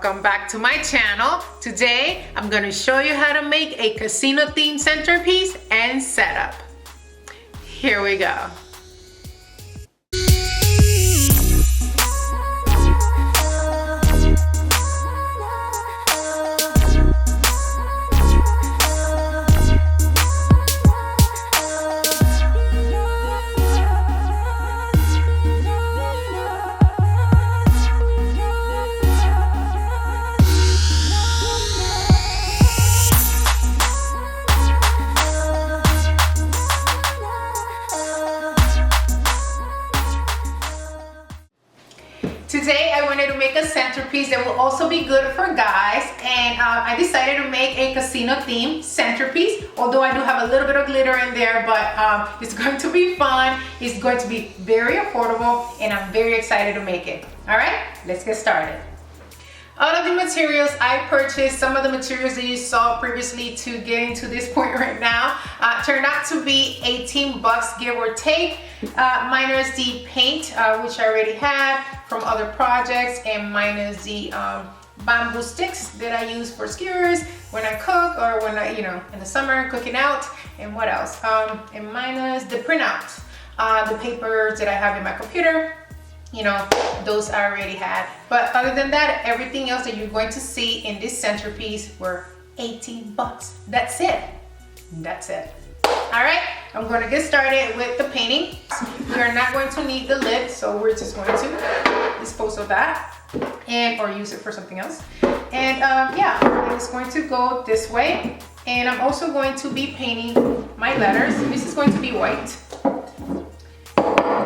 welcome back to my channel. Today I'm going to show you how to make a casino themed centerpiece and setup. Here we go. Today I wanted to make a centerpiece that will also be good for guys, and I decided to make a casino themed centerpiece, although I do have a little bit of glitter in there, but it's going to be fun. It's going to be very affordable and I'm very excited to make it. All right, let's get started. Out of the materials I purchased, some of the materials that you saw previously to getting to this point right now turned out to be $18 give or take, minus the paint which I already had from other projects, and minus the bamboo sticks that I use for skewers when I cook, or when I, in the summer cooking out, and what else, and minus the printout, the papers that I have in my computer. Those I already had. But other than that, everything else that you're going to see in this centerpiece were $18. That's it. That's it. All right, I'm going to get started with the painting. We are not going to need the lid, so we're just going to dispose of that or use it for something else. And yeah, it's going to go this way. And I'm also going to be painting my letters. This is going to be white.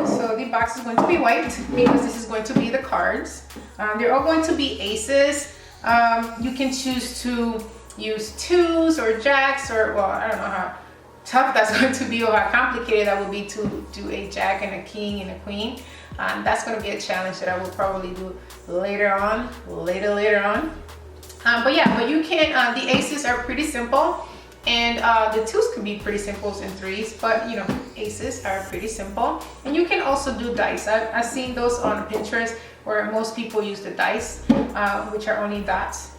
So the box is going to be white because this is going to be the cards. They're all going to be aces. You can choose to use twos or jacks, or, well, I don't know how tough that's going to be or how complicated that will be to do a jack and a king and a queen. That's going to be a challenge that I will probably do later on. But yeah, but you can, the aces are pretty simple. And the twos can be pretty simple and threes, but aces are pretty simple. And you can also do dice. I've seen those on Pinterest where most people use the dice, which are only dots.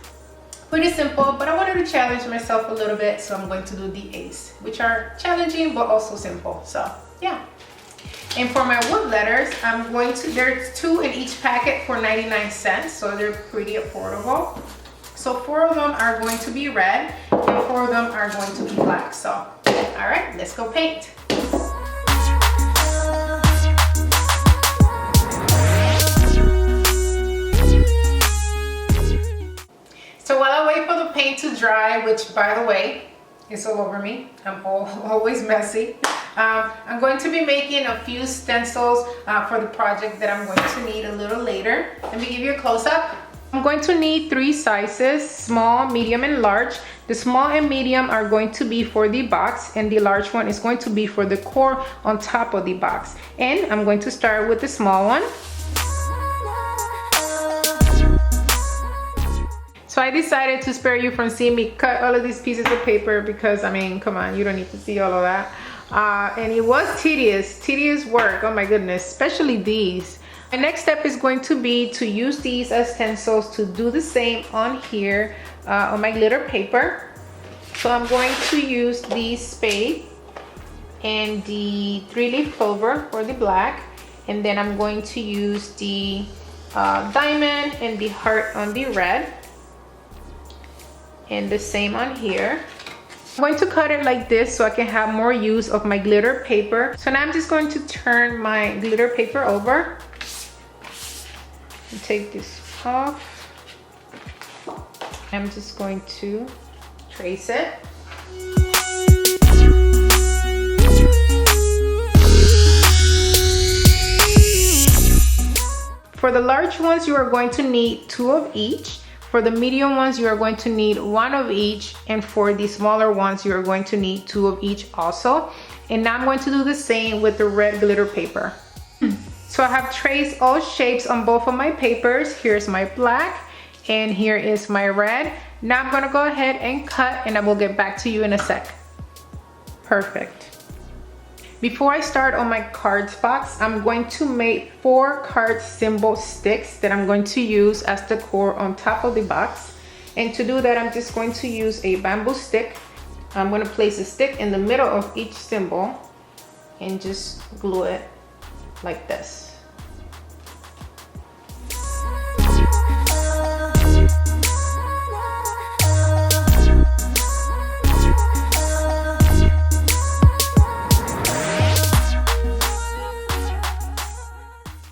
Pretty simple, but I wanted to challenge myself a little bit, so I'm going to do the ace, which are challenging but also simple. So yeah. And for my wood letters, there's 2 in each packet for 99 cents, so they're pretty affordable. So 4 of them are going to be red and 4 of them are going to be black. So, all right, let's go paint. So while I wait for the paint to dry, which by the way, is all over me. I'm always messy. I'm going to be making a few stencils for the project that I'm going to need a little later. Let me give you a close-up. I'm going to need 3 sizes, small, medium, and large. The small and medium are going to be for the box, and the large one is going to be for the core on top of the box. And I'm going to start with the small one. So I decided to spare you from seeing me cut all of these pieces of paper because, I mean, come on, you don't need to see all of that. And it was tedious work, oh my goodness, especially these. My next step is going to be to use these as stencils to do the same on here on my glitter paper. So I'm going to use the spade and the 3-leaf clover for the black, and then I'm going to use the diamond and the heart on the red, and the same on here. I'm going to cut it like this so I can have more use of my glitter paper. So now I'm just going to turn my glitter paper over. Take this off. I'm just going to trace it. For the large ones, you are going to need 2 of each. For the medium ones, you are going to need 1 of each. And for the smaller ones, you are going to need 2 of each also. And now I'm going to do the same with the red glitter paper. So I have traced all shapes on both of my papers. Here's my black and here is my red. Now I'm gonna go ahead and cut, and I will get back to you in a sec. Perfect. Before I start on my cards box, I'm going to make 4 card symbol sticks that I'm going to use as decor on top of the box. And to do that, I'm just going to use a bamboo stick. I'm going to place a stick in the middle of each symbol and just glue it like this.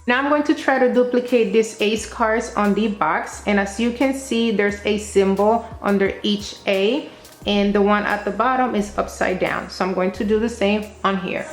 Now I'm going to try to duplicate these ace cards on the box, and as you can see, there's a symbol under each A, and the one at the bottom is upside down. So I'm going to do the same on here.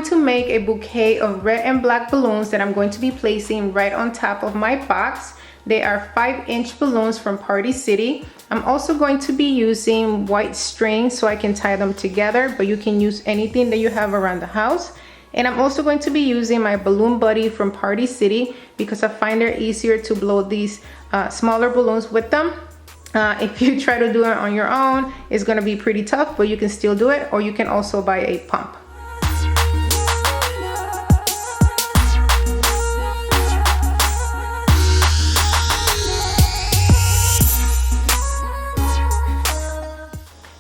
To make a bouquet of red and black balloons that I'm going to be placing right on top of my box. They are 5-inch balloons from Party City. I'm also going to be using white string so I can tie them together, but you can use anything that you have around the house. And I'm also going to be using my balloon buddy from Party City because I find they're easier to blow these smaller balloons with them. If you try to do it on your own, it's going to be pretty tough, but you can still do it, or you can also buy a pump.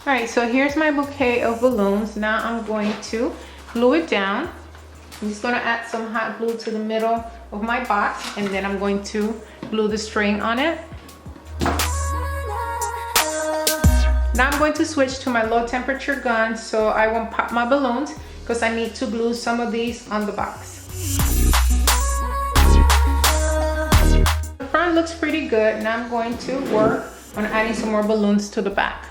Alright, so here's my bouquet of balloons. Now I'm going to glue it down. I'm just going to add some hot glue to the middle of my box, and then I'm going to glue the string on it. Now I'm going to switch to my low temperature gun so I won't pop my balloons, because I need to glue some of these on the box. The front looks pretty good. Now I'm going to work on adding some more balloons to the back.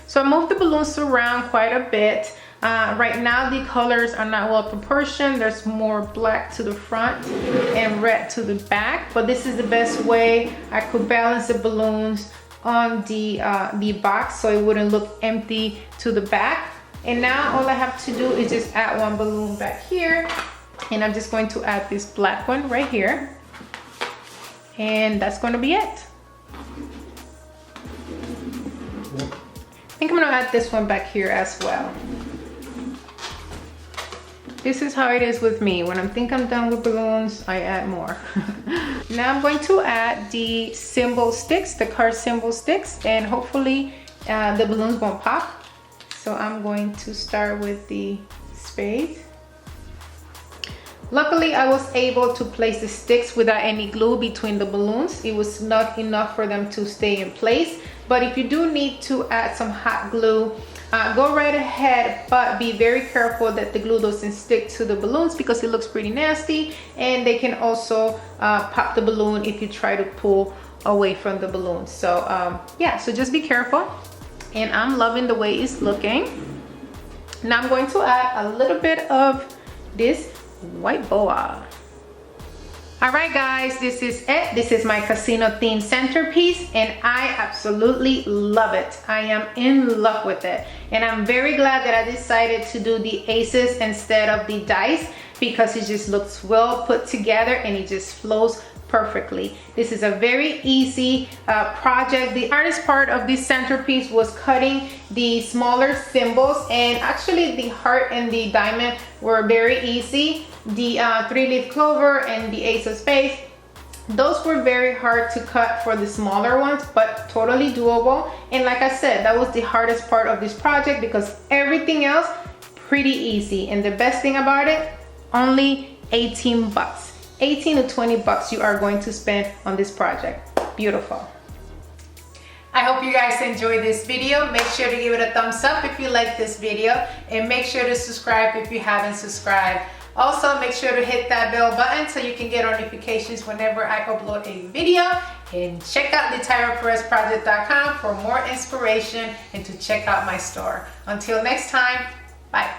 So I moved the balloons around quite a bit. Right now the colors are not well proportioned. There's more black to the front and red to the back, but this is the best way I could balance the balloons on the box so it wouldn't look empty to the back. And now all I have to do is just add one balloon back here, and I'm just going to add this black one right here, and that's going to be it. I think I'm gonna add this one back here as well. This is how it is with me. When I think I'm done with balloons, I add more. Now I'm going to add the symbol sticks, the card symbol sticks, and hopefully the balloons won't pop. So I'm going to start with the spade. Luckily, I was able to place the sticks without any glue between the balloons. It was not enough for them to stay in place. But if you do need to add some hot glue, go right ahead, but be very careful that the glue doesn't stick to the balloons because it looks pretty nasty, and they can also pop the balloon if you try to pull away from the balloon. So yeah, so just be careful. And I'm loving the way it's looking. Now I'm going to add a little bit of this white boa. All right guys, this is it. This is my casino themed centerpiece, and I absolutely love it. I am in love with it, and I'm very glad that I decided to do the aces instead of the dice because it just looks well put together and it just flows perfectly. This is a very easy project. The hardest part of this centerpiece was cutting the smaller symbols, and actually the heart and the diamond were very easy. The 3-leaf clover and the ace of spades, those were very hard to cut for the smaller ones, but totally doable. And like I said, that was the hardest part of this project because everything else pretty easy. And the best thing about it, only 18 bucks. 18 to 20 bucks you are going to spend on this project. Beautiful. I hope you guys enjoyed this video. Make sure to give it a thumbs up if you like this video, and make sure to subscribe if you haven't subscribed. Also, make sure to hit that bell button so you can get notifications whenever I upload a video. And check out TheTyraPerezProject.com for more inspiration and to check out my store. Until next time, bye.